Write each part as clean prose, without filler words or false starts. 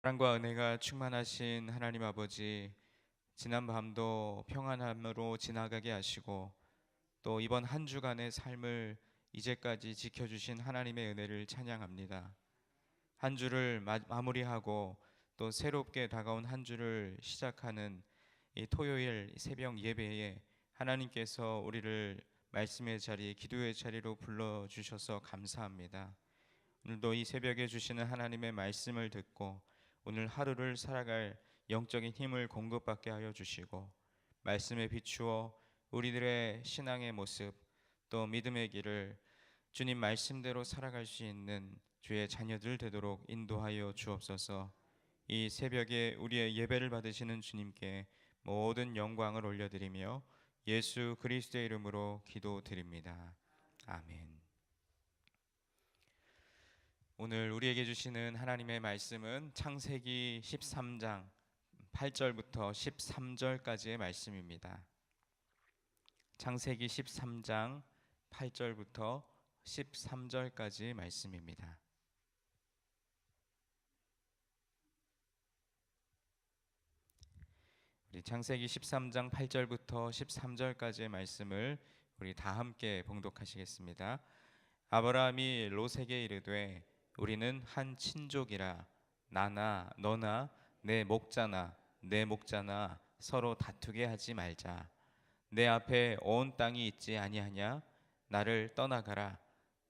사랑과 은혜가 충만하신 하나님 아버지, 지난 밤도 평안함으로 지나가게 하시고 또 이번 한 주간의 삶을 이제까지 지켜주신 하나님의 은혜를 찬양합니다. 한 주를 마무리하고 또 새롭게 다가온 한 주를 시작하는 이 토요일 새벽 예배에 하나님께서 우리를 말씀의 자리, 기도의 자리로 불러주셔서 감사합니다. 오늘도 이 새벽에 주시는 하나님의 말씀을 듣고 오늘 하루를 살아갈 영적인 힘을 공급받게 하여 주시고 말씀에 비추어 우리들의 신앙의 모습 또 믿음의 길을 주님 말씀대로 살아갈 수 있는 주의 자녀들 되도록 인도하여 주옵소서. 이 새벽에 우리의 예배를 받으시는 주님께 모든 영광을 올려드리며 예수 그리스도의 이름으로 기도드립니다. 아멘. 오늘 우리에게 주시는 하나님의 말씀은 창세기 13장 8절부터 13절까지의 말씀입니다. 창세기 13장 8절부터 13절까지의 말씀입니다. 우리 창세기 13장 8절부터 13절까지의 말씀을 우리 다 함께 봉독하시겠습니다. 아브라함이 롯에게 이르되 우리는 한 친족이라 나나 너나 내 목자나 내 목자나 서로 다투게 하지 말자. 내 앞에 온 땅이 있지 아니하냐? 나를 떠나가라.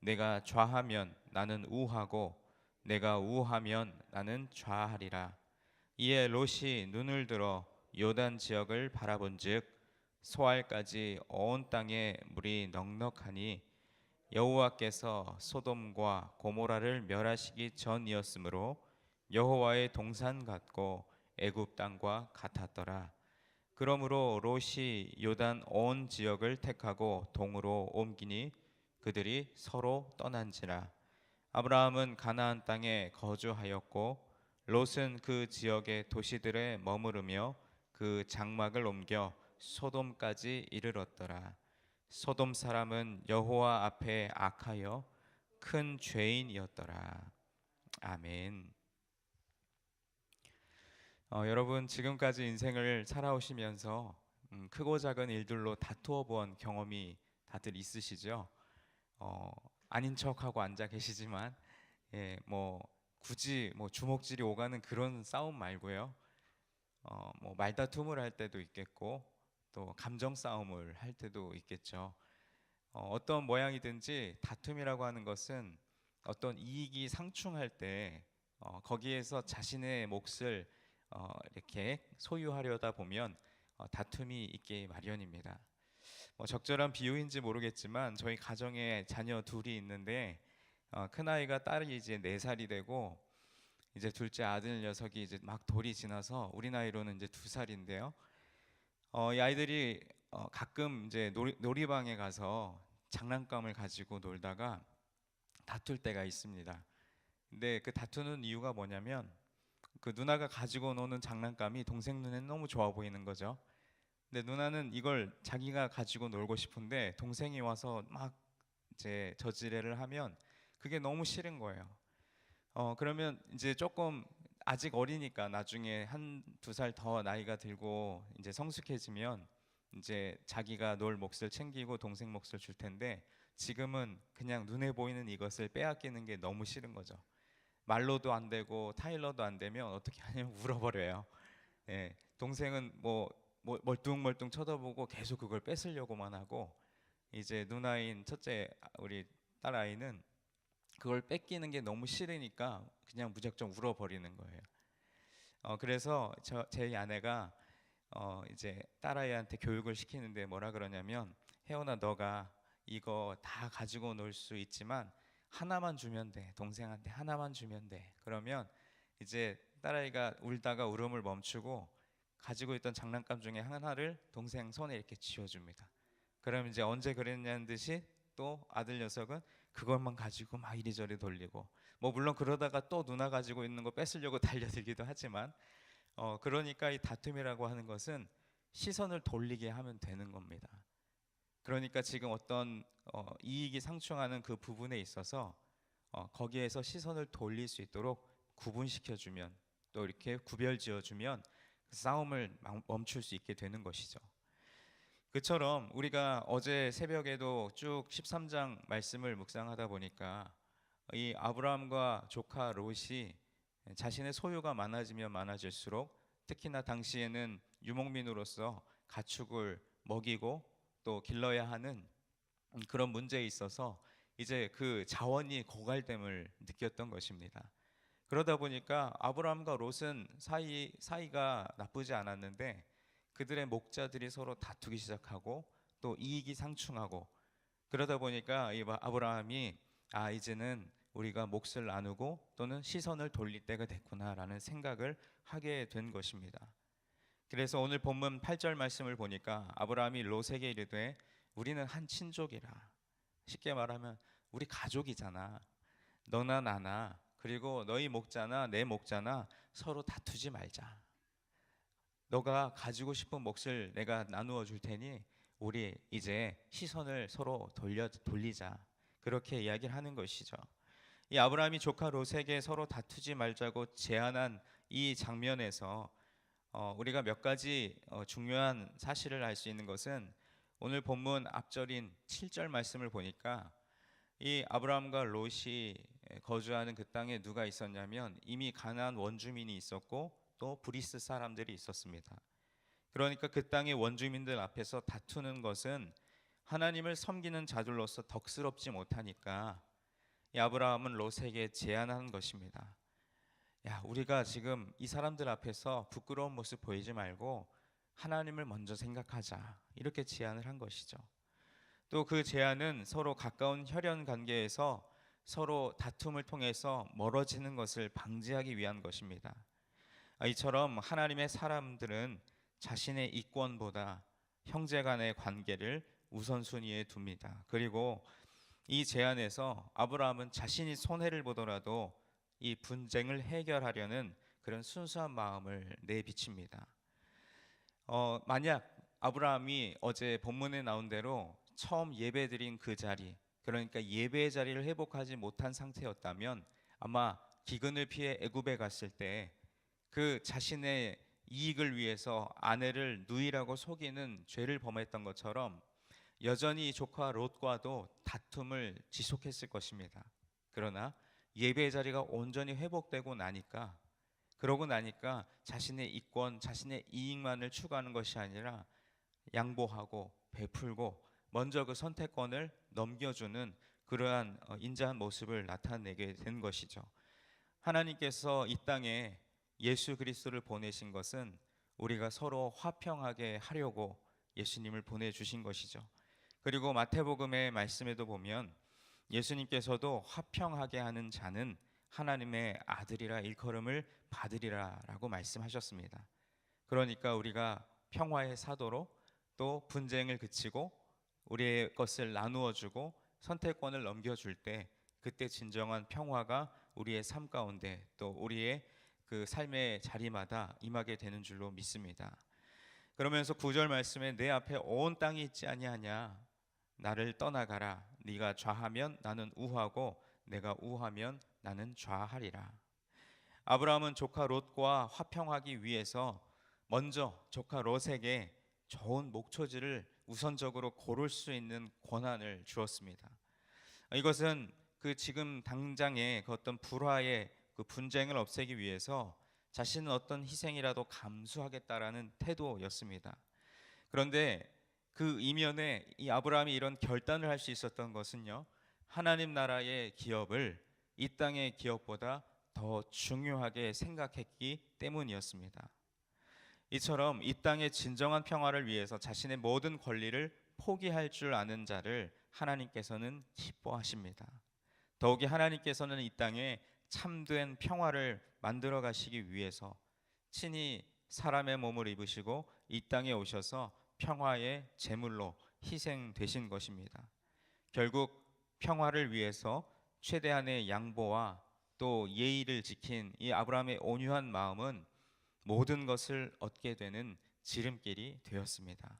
내가 좌하면 나는 우하고 내가 우하면 나는 좌하리라. 이에 롯이 눈을 들어 요단 지역을 바라본즉 소알까지 온 땅에 물이 넉넉하니 여호와께서 소돔과 고모라를 멸하시기 전이었으므로 여호와의 동산 같고 애굽 땅과 같았더라. 그러므로 롯이 요단 온 지역을 택하고 동으로 옮기니 그들이 서로 떠난지라. 아브라함은 가나안 땅에 거주하였고 롯은 그 지역의 도시들에 머무르며 그 장막을 옮겨 소돔까지 이르렀더라. 소돔 사람은 여호와 앞에 악하여 큰 죄인이었더라. 아멘. 여러분 지금까지 인생을 살아오시면서 크고 작은 일들로 다투어 본 경험이 다들 있으시죠? 어, 아닌 척하고 앉아 계시지만 뭐 굳이 뭐 주먹질이 오가는 그런 싸움 말고요. 뭐 말다툼을 할 때도 있겠고 또 감정 싸움을 할 때도 있겠죠. 어떤 모양이든지 다툼이라고 하는 것은 어떤 이익이 상충할 때 거기에서 자신의 몫을 이렇게 소유하려다 보면 다툼이 있기 마련입니다. 뭐 적절한 비유인지 모르겠지만 저희 가정에 자녀 둘이 있는데 큰 아이가 딸이 이제 4살이 되고 이제 둘째 아들 녀석이 이제 막 돌이 지나서 우리 나이로는 이제 2살인데요. 이 아이들이 가끔 이제 놀이방에 가서 장난감을 가지고 놀다가 다툴 때가 있습니다. 근데 그 다투는 이유가 뭐냐면 그 누나가 가지고 노는 장난감이 동생 눈에는 너무 좋아 보이는 거죠. 근데 누나는 이걸 자기가 가지고 놀고 싶은데 동생이 와서 막 이제 저지레를 하면 그게 너무 싫은 거예요. 그러면 이제 조금 아직 어리니까 나중에 1~2살 더 나이가 들고 이제 성숙해지면 이제 자기가 놀 몫을 챙기고 동생 몫을 줄 텐데 지금은 그냥 눈에 보이는 이것을 빼앗기는 게 너무 싫은 거죠. 말로도 안 되고 타일러도 안 되면 어떻게 하냐면 울어버려요. 동생은 뭐 멀뚱멀뚱 쳐다보고 계속 그걸 뺏으려고만 하고 이제 누나인 첫째 우리 딸 아이는 그걸 뺏기는 게 너무 싫으니까 그냥 무작정 울어버리는 거예요. 그래서 제 아내가 이제 딸아이한테 교육을 시키는데 뭐라 그러냐면 혜원아 너가 이거 다 가지고 놀 수 있지만 하나만 주면 돼. 동생한테 하나만 주면 돼. 그러면 이제 딸아이가 울다가 울음을 멈추고 가지고 있던 장난감 중에 하나를 동생 손에 이렇게 쥐어줍니다. 그럼 이제 언제 그랬냐는 듯이 또 아들 녀석은 그것만 가지고 막 이리저리 돌리고 뭐 물론 그러다가 또 누나 가지고 있는 거 뺏으려고 달려들기도 하지만 그러니까 이 다툼이라고 하는 것은 시선을 돌리게 하면 되는 겁니다. 그러니까 지금 어떤 이익이 상충하는 그 부분에 있어서 거기에서 시선을 돌릴 수 있도록 구분시켜 주면 또 이렇게 구별지어주면 그 싸움을 멈출 수 있게 되는 것이죠. 그처럼 우리가 어제 새벽에도 쭉 13장 말씀을 묵상하다 보니까 이 아브라함과 조카 롯이 자신의 소유가 많아지면 많아질수록 특히나 당시에는 유목민으로서 가축을 먹이고 또 길러야 하는 그런 문제에 있어서 이제 그 자원이 고갈됨을 느꼈던 것입니다. 그러다 보니까 아브라함과 롯은 사이가 나쁘지 않았는데 그들의 목자들이 서로 다투기 시작하고 또 이익이 상충하고 그러다 보니까 이 아브라함이 이제는 우리가 몫을 나누고 또는 시선을 돌릴 때가 됐구나라는 생각을 하게 된 것입니다. 그래서 오늘 본문 8절 말씀을 보니까 아브라함이 롯에게 이르되 우리는 한 친족이라. 쉽게 말하면 우리 가족이잖아. 너나 나나 그리고 너희 목자나 내 목자나 서로 다투지 말자. 너가 가지고 싶은 몫을 내가 나누어 줄 테니 우리 이제 시선을 서로 돌리자. 그렇게 이야기를 하는 것이죠. 이 아브라함이 조카 롯에게 서로 다투지 말자고 제안한 이 장면에서 우리가 몇 가지 중요한 사실을 알 수 있는 것은 오늘 본문 앞절인 7절 말씀을 보니까 이 아브라함과 롯이 거주하는 그 땅에 누가 있었냐면 이미 가나안 원주민이 있었고 또 브리스 사람들이 있었습니다. 그러니까 그 땅의 원주민들 앞에서 다투는 것은 하나님을 섬기는 자들로서 덕스럽지 못하니까 이 아브라함은 롯에게 제안한 것입니다. 야, 우리가 지금 이 사람들 앞에서 부끄러운 모습 보이지 말고 하나님을 먼저 생각하자. 이렇게 제안을 한 것이죠. 또 그 제안은 서로 가까운 혈연 관계에서 서로 다툼을 통해서 멀어지는 것을 방지하기 위한 것입니다. 이처럼 하나님의 사람들은 자신의 이권보다 형제 간의 관계를 우선순위에 둡니다. 그리고 이 제안에서 아브라함은 자신이 손해를 보더라도 이 분쟁을 해결하려는 그런 순수한 마음을 내비칩니다. 만약 아브라함이 어제 본문에 나온 대로 처음 예배드린 그 자리, 그러니까 예배의 자리를 회복하지 못한 상태였다면 아마 기근을 피해 애굽에 갔을 때 그 자신의 이익을 위해서 아내를 누이라고 속이는 죄를 범했던 것처럼 여전히 조카 롯과도 다툼을 지속했을 것입니다. 그러나 예배의 자리가 온전히 회복되고 나니까 그러고 나니까 자신의 이권, 자신의 이익만을 추구하는 것이 아니라 양보하고 베풀고 먼저 그 선택권을 넘겨주는 그러한 인자한 모습을 나타내게 된 것이죠. 하나님께서 이 땅에 예수 그리스도를 보내신 것은 우리가 서로 화평하게 하려고 예수님을 보내주신 것이죠. 그리고 마태복음의 말씀에도 보면 예수님께서도 화평하게 하는 자는 하나님의 아들이라 일컬음을 받으리라라고 말씀하셨습니다. 그러니까 우리가 평화의 사도로 또 분쟁을 그치고 우리의 것을 나누어 주고 선택권을 넘겨줄 때 그때 진정한 평화가 우리의 삶 가운데 또 우리의 그 삶의 자리마다 임하게 되는 줄로 믿습니다. 그러면서 9절 말씀에 내 앞에 온 땅이 있지 아니하냐 나를 떠나가라 네가 좌하면 나는 우하고 내가 우하면 나는 좌하리라. 아브라함은 조카 롯과 화평하기 위해서 먼저 조카 롯에게 좋은 목초지를 우선적으로 고를 수 있는 권한을 주었습니다. 이것은 그 지금 당장의 그 어떤 불화의 그 분쟁을 없애기 위해서 자신은 어떤 희생이라도 감수하겠다라는 태도였습니다. 그런데 그 이면에 이 아브라함이 이런 결단을 할 수 있었던 것은요, 하나님 나라의 기업을 이 땅의 기업보다 더 중요하게 생각했기 때문이었습니다. 이처럼 이 땅의 진정한 평화를 위해서 자신의 모든 권리를 포기할 줄 아는 자를 하나님께서는 기뻐하십니다. 더욱이 하나님께서는 이 땅에 참된 평화를 만들어 가시기 위해서 친히 사람의 몸을 입으시고 이 땅에 오셔서 평화의 제물로 희생되신 것입니다. 결국 평화를 위해서 최대한의 양보와 또 예의를 지킨 이 아브라함의 온유한 마음은 모든 것을 얻게 되는 지름길이 되었습니다.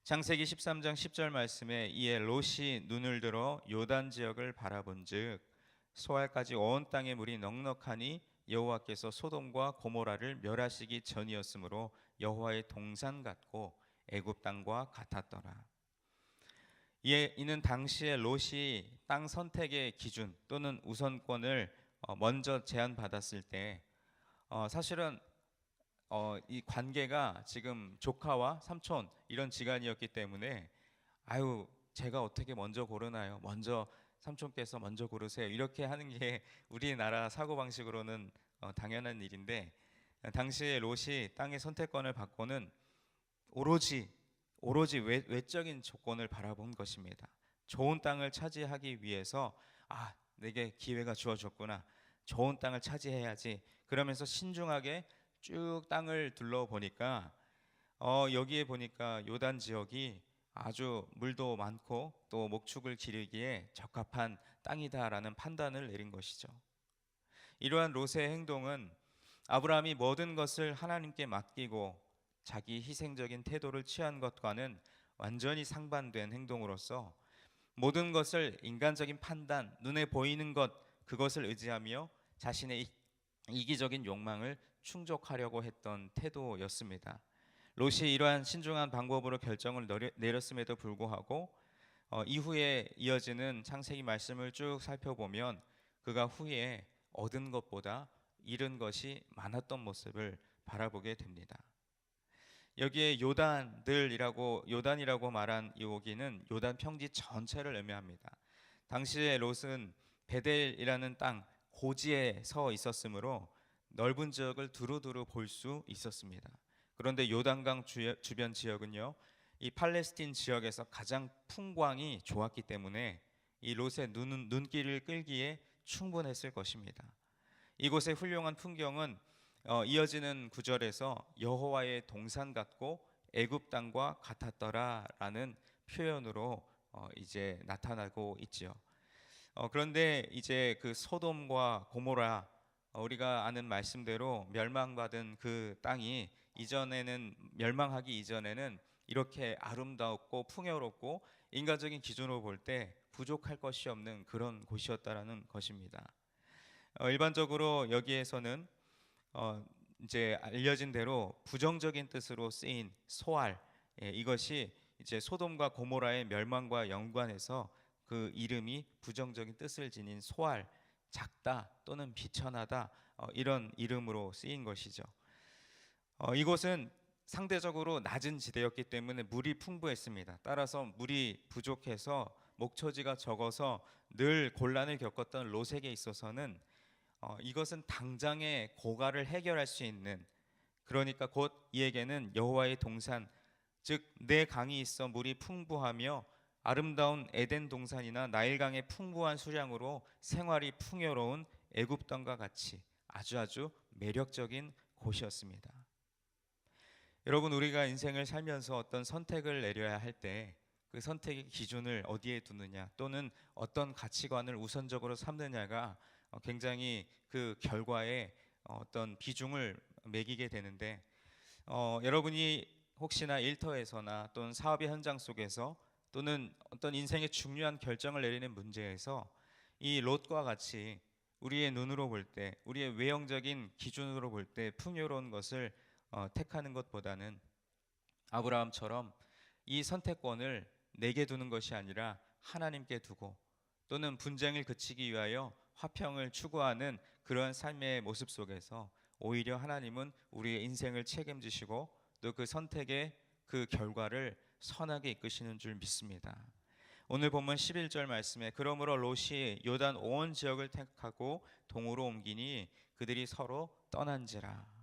창세기 13장 10절 말씀에 이에 롯이 눈을 들어 요단 지역을 바라본즉 소알까지 온 땅의 물이 넉넉하니 여호와께서 소돔과 고모라를 멸하시기 전이었으므로 여호와의 동산 같고 애굽 땅과 같았더라. 이는 당시에 롯이 땅 선택의 기준 또는 우선권을 먼저 제안받았을 때 사실은 이 관계가 지금 조카와 삼촌 이런 지간이었기 때문에 아유 제가 어떻게 먼저 고르나요? 먼저 삼촌께서 먼저 고르세요. 이렇게 하는 게 우리나라 사고방식으로는 당연한 일인데 당시에 롯이 땅의 선택권을 받고는 오로지 외적인 조건을 바라본 것입니다. 좋은 땅을 차지하기 위해서 내게 기회가 주어졌구나. 좋은 땅을 차지해야지. 그러면서 신중하게 쭉 땅을 둘러보니까 여기에 보니까 요단 지역이 아주 물도 많고 또 목축을 기르기에 적합한 땅이다라는 판단을 내린 것이죠. 이러한 롯의 행동은 아브라함이 모든 것을 하나님께 맡기고 자기 희생적인 태도를 취한 것과는 완전히 상반된 행동으로서 모든 것을 인간적인 판단, 눈에 보이는 것 그것을 의지하며 자신의 이기적인 욕망을 충족하려고 했던 태도였습니다. 롯이 이러한 신중한 방법으로 결정을 내렸음에도 불구하고 이후에 이어지는 창세기 말씀을 쭉 살펴보면 그가 후에 얻은 것보다 잃은 것이 많았던 모습을 바라보게 됩니다. 여기에 요단이라고 말한 이 오기는 요단 평지 전체를 의미합니다. 당시에 롯은 베델이라는 땅 고지에 서 있었으므로 넓은 지역을 두루두루 볼 수 있었습니다. 그런데 요단강 주변 지역은요, 이 팔레스틴 지역에서 가장 풍광이 좋았기 때문에 이 롯의 눈길을 끌기에 충분했을 것입니다. 이곳의 훌륭한 풍경은 이어지는 구절에서 여호와의 동산 같고 애굽 땅과 같았더라라는 표현으로 이제 나타나고 있지요. 그런데 이제 그 소돔과 고모라 우리가 아는 말씀대로 멸망받은 그 땅이 멸망하기 이전에는 이렇게 아름다웠고 풍요롭고 인간적인 기준으로 볼 때 부족할 것이 없는 그런 곳이었다라는 것입니다. 일반적으로 여기에서는 이제 알려진 대로 부정적인 뜻으로 쓰인 소알, 이것이 이제 소돔과 고모라의 멸망과 연관해서 그 이름이 부정적인 뜻을 지닌 소알, 작다 또는 비천하다 이런 이름으로 쓰인 것이죠. 이곳은 상대적으로 낮은 지대였기 때문에 물이 풍부했습니다. 따라서 물이 부족해서 목초지가 적어서 늘 곤란을 겪었던 롯에게 있어서는 이것은 당장의 고갈을 해결할 수 있는, 그러니까 곧 이에게는 여호와의 동산, 즉 내 강이 있어 물이 풍부하며 아름다운 에덴 동산이나 나일강의 풍부한 수량으로 생활이 풍요로운 애굽 땅과 같이 아주 매력적인 곳이었습니다. 여러분, 우리가 인생을 살면서 어떤 선택을 내려야 할 때 그 선택의 기준을 어디에 두느냐 또는 어떤 가치관을 우선적으로 삼느냐가 굉장히 그 결과에 어떤 비중을 매기게 되는데 여러분이 혹시나 일터에서나 또는 사업의 현장 속에서 또는 어떤 인생의 중요한 결정을 내리는 문제에서 이 롯과 같이 우리의 눈으로 볼 때, 우리의 외형적인 기준으로 볼 때 풍요로운 것을 택하는 것보다는 아브라함처럼 이 선택권을 내게 두는 것이 아니라 하나님께 두고 또는 분쟁을 그치기 위하여 화평을 추구하는 그런 삶의 모습 속에서 오히려 하나님은 우리의 인생을 책임지시고 또 그 선택의 그 결과를 선하게 이끄시는 줄 믿습니다. 오늘 본문 11절 말씀에 그러므로 롯이 요단 온 지역을 택하고 동으로 옮기니 그들이 서로 떠난지라.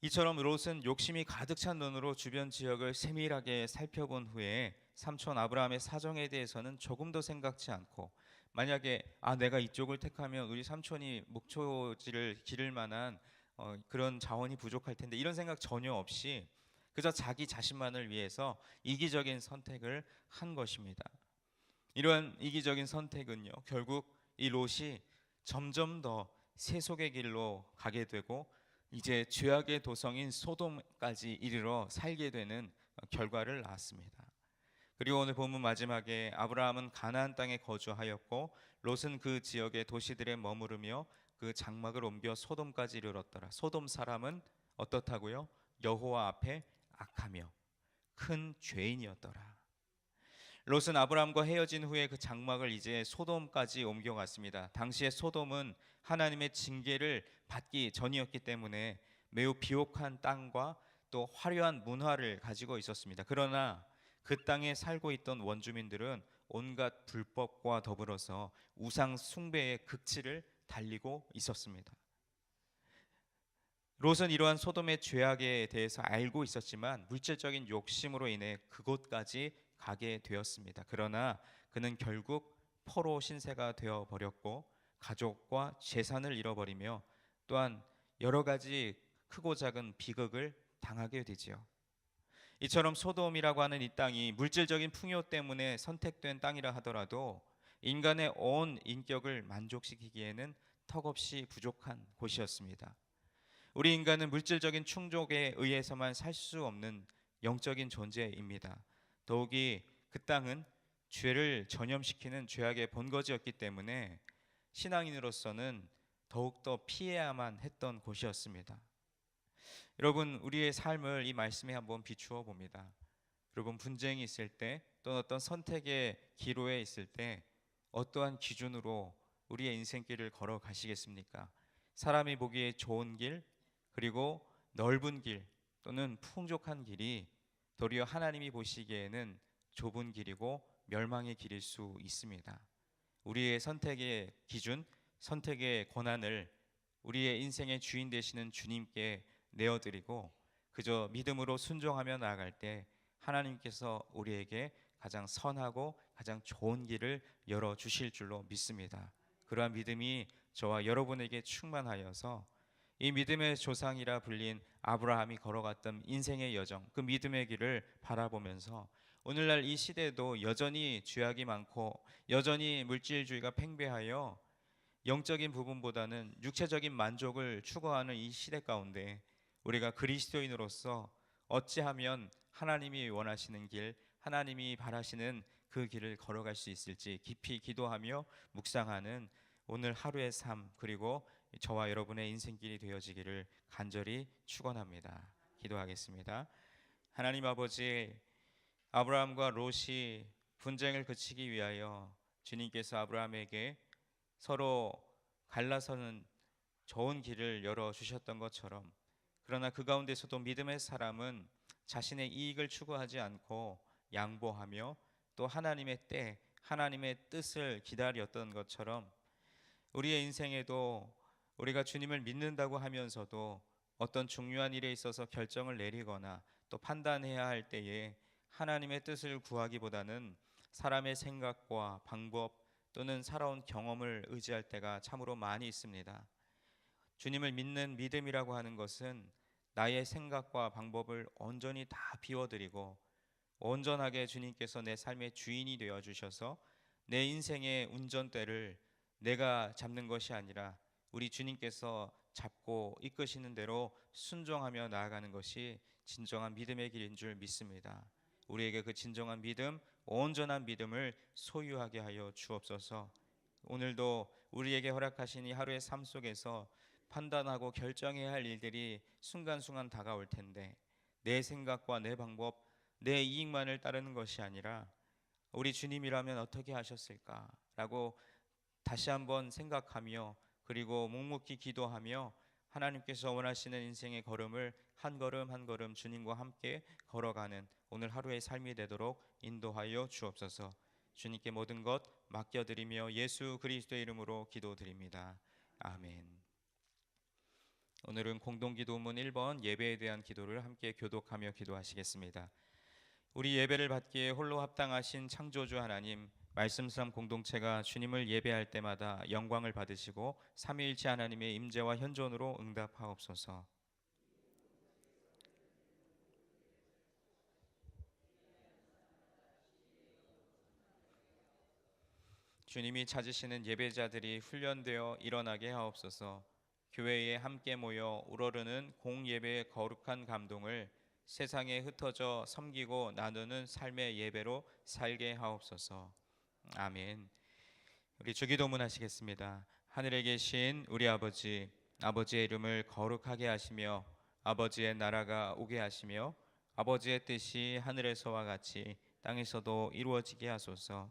이처럼 롯은 욕심이 가득 찬 눈으로 주변 지역을 세밀하게 살펴본 후에 삼촌 아브라함의 사정에 대해서는 조금도 생각지 않고, 만약에 내가 이쪽을 택하면 우리 삼촌이 목초지를 기를 만한 그런 자원이 부족할 텐데 이런 생각 전혀 없이 그저 자기 자신만을 위해서 이기적인 선택을 한 것입니다. 이러한 이기적인 선택은요, 결국 이 롯이 점점 더 세속의 길로 가게 되고 이제 죄악의 도성인 소돔까지 이르러 살게 되는 결과를 낳았습니다. 그리고 오늘 본문 마지막에 아브라함은 가나안 땅에 거주하였고 롯은 그 지역의 도시들에 머무르며 그 그 장막을 옮겨 소돔까지 이르렀더라. 소돔 사람은 어떻다고요? 여호와 앞에 악하며 큰 죄인이었더라. 롯은 아브라함과 헤어진 후에 그 장막을 이제 소돔까지 옮겨갔습니다. 당시에 소돔은 하나님의 징계를 받기 전이었기 때문에 매우 비옥한 땅과 또 화려한 문화를 가지고 있었습니다. 그러나 그 땅에 살고 있던 원주민들은 온갖 불법과 더불어서 우상 숭배의 극치를 달리고 있었습니다. 롯은 이러한 소돔의 죄악에 대해서 알고 있었지만 물질적인 욕심으로 인해 그곳까지 가게 되었습니다. 그러나 그는 결국 포로 신세가 되어 버렸고 가족과 재산을 잃어버리며 또한 여러 가지 크고 작은 비극을 당하게 되지요. 이처럼 소돔이라고 하는 이 땅이 물질적인 풍요 때문에 선택된 땅이라 하더라도 인간의 온 인격을 만족시키기에는 턱없이 부족한 곳이었습니다. 우리 인간은 물질적인 충족에 의해서만 살 수 없는 영적인 존재입니다. 더욱이 그 땅은 죄를 전염시키는 죄악의 본거지였기 때문에 신앙인으로서는 더욱더 피해야만 했던 곳이었습니다. 여러분, 우리의 삶을 이 말씀에 한번 비추어 봅니다. 여러분, 분쟁이 있을 때 또는 어떤 선택의 기로에 있을 때 어떠한 기준으로 우리의 인생길을 걸어 가시겠습니까? 사람이 보기에 좋은 길, 그리고 넓은 길 또는 풍족한 길이 도리어 하나님이 보시기에는 좁은 길이고 멸망의 길일 수 있습니다. 우리의 선택의 기준, 선택의 권한을 우리의 인생의 주인 되시는 주님께 내어드리고 그저 믿음으로 순종하며 나아갈 때 하나님께서 우리에게 가장 선하고 가장 좋은 길을 열어주실 줄로 믿습니다. 그러한 믿음이 저와 여러분에게 충만하여서 이 믿음의 조상이라 불린 아브라함이 걸어갔던 인생의 여정, 그 믿음의 길을 바라보면서 오늘날 이 시대도 여전히 죄악이 많고 여전히 물질주의가 팽배하여 영적인 부분보다는 육체적인 만족을 추구하는 이 시대 가운데 우리가 그리스도인으로서 어찌하면 하나님이 원하시는 길, 하나님이 바라시는 그 길을 걸어갈 수 있을지 깊이 기도하며 묵상하는 오늘 하루의 삶, 그리고 저와 여러분의 인생길이 되어지기를 간절히 축원합니다. 기도하겠습니다. 하나님 아버지, 아브라함과 롯이 분쟁을 그치기 위하여 주님께서 아브라함에게 서로 갈라서는 좋은 길을 열어 주셨던 것처럼, 그러나 그 가운데서도 믿음의 사람은 자신의 이익을 추구하지 않고 양보하며 또 하나님의 때, 하나님의 뜻을 기다렸던 것처럼 우리의 인생에도 우리가 주님을 믿는다고 하면서도 어떤 중요한 일에 있어서 결정을 내리거나 또 판단해야 할 때에 하나님의 뜻을 구하기보다는 사람의 생각과 방법 또는 살아온 경험을 의지할 때가 참으로 많이 있습니다. 주님을 믿는 믿음이라고 하는 것은 나의 생각과 방법을 온전히 다 비워드리고 온전하게 주님께서 내 삶의 주인이 되어 주셔서 내 인생의 운전대를 내가 잡는 것이 아니라 우리 주님께서 잡고 이끄시는 대로 순종하며 나아가는 것이 진정한 믿음의 길인 줄 믿습니다. 우리에게 그 진정한 믿음, 온전한 믿음을 소유하게 하여 주옵소서. 오늘도 우리에게 허락하신 이 하루의 삶 속에서 판단하고 결정해야 할 일들이 순간순간 다가올 텐데 내 생각과 내 방법, 내 이익만을 따르는 것이 아니라 우리 주님이라면 어떻게 하셨을까라고 다시 한번 생각하며 그리고 묵묵히 기도하며 하나님께서 원하시는 인생의 걸음을 한 걸음 한 걸음 주님과 함께 걸어가는 오늘 하루의 삶이 되도록 인도하여 주옵소서. 주님께 모든 것 맡겨드리며 예수 그리스도의 이름으로 기도드립니다. 아멘. 오늘은 공동기도문 1번 예배에 대한 기도를 함께 교독하며 기도하시겠습니다. 우리 예배를 받기에 홀로 합당하신 창조주 하나님, 말씀삼 공동체가 주님을 예배할 때마다 영광을 받으시고 삼위일체 하나님의 임재와 현존으로 응답하옵소서. 주님이 찾으시는 예배자들이 훈련되어 일어나게 하옵소서. 교회에 함께 모여 우러르는 공예배의 거룩한 감동을 세상에 흩어져 섬기고 나누는 삶의 예배로 살게 하옵소서. 아멘. 우리 주기도문 하시겠습니다. 하늘에 계신 우리 아버지, 아버지의 이름을 거룩하게 하시며 아버지의 나라가 오게 하시며 아버지의 뜻이 하늘에서와 같이 땅에서도 이루어지게 하소서.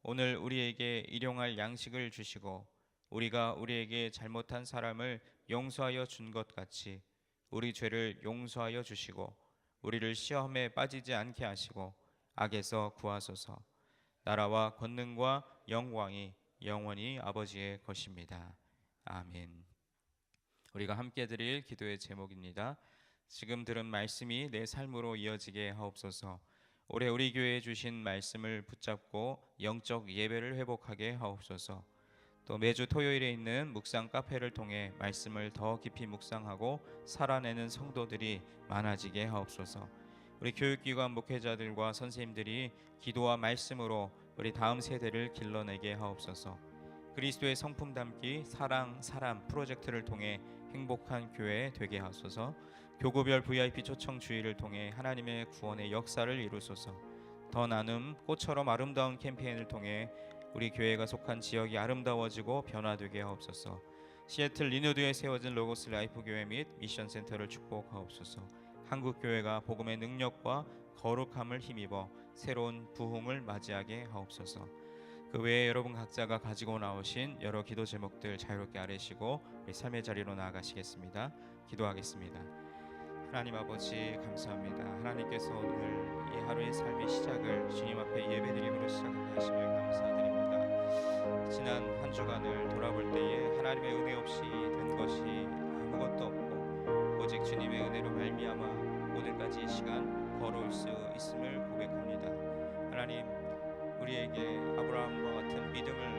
오늘 우리에게 일용할 양식을 주시고 우리가 우리에게 잘못한 사람을 용서하여 준 것 같이 우리 죄를 용서하여 주시고 우리를 시험에 빠지지 않게 하시고 악에서 구하소서. 나라와 권능과 영광이 영원히 아버지의 것입니다. 아멘. 우리가 함께 드릴 기도의 제목입니다. 지금 들은 말씀이 내 삶으로 이어지게 하옵소서. 올해 우리 교회에 주신 말씀을 붙잡고 영적 예배를 회복하게 하옵소서. 또 매주 토요일에 있는 묵상 카페를 통해 말씀을 더 깊이 묵상하고 살아내는 성도들이 많아지게 하옵소서. 우리 교육기관 목회자들과 선생님들이 기도와 말씀으로 우리 다음 세대를 길러내게 하옵소서. 그리스도의 성품 담기 사랑 사람 프로젝트를 통해 행복한 교회 되게 하소서. 교구별 VIP 초청 주의를 통해 하나님의 구원의 역사를 이루소서. 더 나눔 꽃처럼 아름다운 캠페인을 통해 우리 교회가 속한 지역이 아름다워지고 변화되게 하옵소서. 시애틀 리누드에 세워진 로고스 라이프 교회 및 미션 센터를 축복하옵소서. 한국 교회가 복음의 능력과 거룩함을 힘입어 새로운 부흥을 맞이하게 하옵소서. 그 외에 여러분 각자가 가지고 나오신 여러 기도 제목들 자유롭게 아뢰시고 우리 삶의 자리로 나아가시겠습니다. 기도하겠습니다. 하나님 아버지 감사합니다. 하나님께서 오늘 이 하루의 삶의 시작을 주님 앞에 예배드림으로 시작하게 하심을 감사드립니다. 지난 한 주간을 돌아볼 때에 하나님의 은혜 없이 된 것이 아무것도 없고 오직 주님의 은혜로 말미암아 오늘까지 이 시간 걸어올 수 있음을 고백합니다. 하나님, 우리에게 아브라함과 같은 믿음을